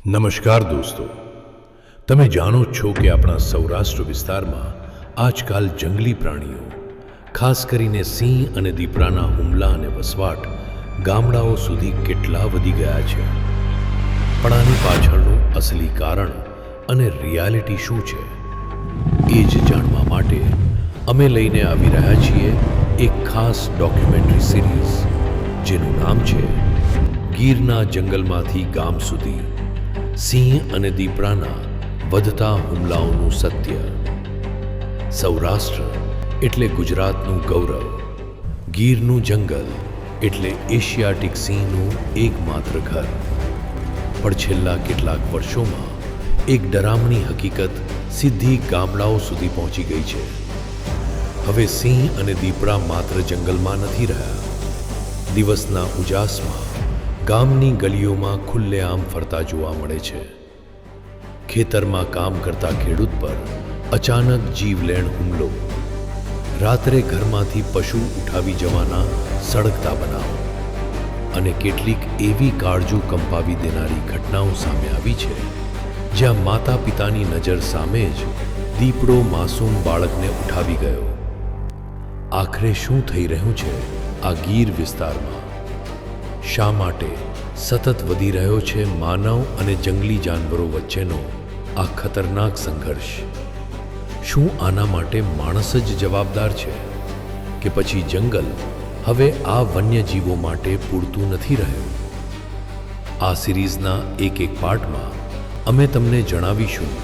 નમસ્કાર દોસ્તો, તમે જાણો જ છો કે આપણા સૌરાષ્ટ્ર વિસ્તારમાં આજકાલ જંગલી પ્રાણીઓ, ખાસ કરીને સિંહ અને દીપડાના હુમલા અને વસવાટ ગામડાઓ સુધી કેટલા વધી ગયા છે. પણ આની પાછળનું અસલી કારણ અને રિયાલિટી શું છે, એ જ જાણવા માટે અમે લઈને આવી રહ્યા છીએ એક ખાસ ડોક્યુમેન્ટરી સિરીઝ, જેનું નામ છે ગીરના જંગલમાંથી ગામ સુધી, સિંહ અને દીપડાના વધતા હુમલાઓનું સત્ય. સૌરાષ્ટ્ર એટલે ગુજરાતનું ગૌરવ, ગીરનું જંગલ એટલે એશિયાટિક સિંહનું એકમાત્ર ઘર. પણ છેલ્લા કેટલાક વર્ષોમાં એક ડરામણી હકીકત સીધી ગામડાઓ સુધી પહોંચી ગઈ છે. હવે સિંહ અને દીપડા માત્ર જંગલમાં નથી રહ્યા, દિવસના ઉજાસમાં ગામની ગલીઓમાં ખુલ્લેઆમ ફરતા જોવા મળે છે. ખેતરમાં કામ કરતા ખેડૂત પર અચાનક જીવલેણ હુમલો, રાત્રે ઘરમાંથી પશુ ઉઠાવી જવાના સળગતા બનાવ, અને કેટલીક એવી કાળજું કંપાવી દેનારી ઘટનાઓ સામે આવી છે, જ્યાં માતા પિતાની નજર સામે જ દીપડો માસૂમ બાળકને ઉઠાવી ગયો. આખરે શું થઈ રહ્યું છે આ ગીર વિસ્તારમાં? શા માટે સતત વધી રહ્યો છે માનવ અને જંગલી જાનવરો વચ્ચેનો આ ખતરનાક સંઘર્ષ? શું આના માટે માણસ જ જવાબદાર છે, કે પછી જંગલ હવે આ વન્યજીવો માટે પૂરતું નથી રહ્યું? આ સિરીઝના એક પાર્ટમાં અમે તમને જણાવીશું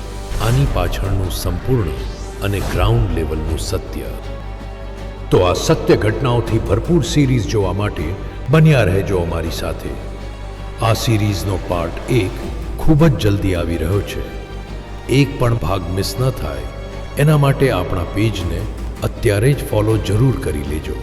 આની પાછળનું સંપૂર્ણ અને ગ્રાઉન્ડ લેવલનું સત્ય. તો આ સત્ય ઘટનાઓથી ભરપૂર સિરીઝ જોવા માટે બન્યા રહેજો અમારી સાથે. આ સિરીઝનો પાર્ટ 1 ખૂબ જ જલ્દી આવી રહ્યો છે. એક પણ ભાગ મિસ ન થાય એના માટે આપણા પેજને અત્યારે જ ફોલો જરૂર કરી લેજો.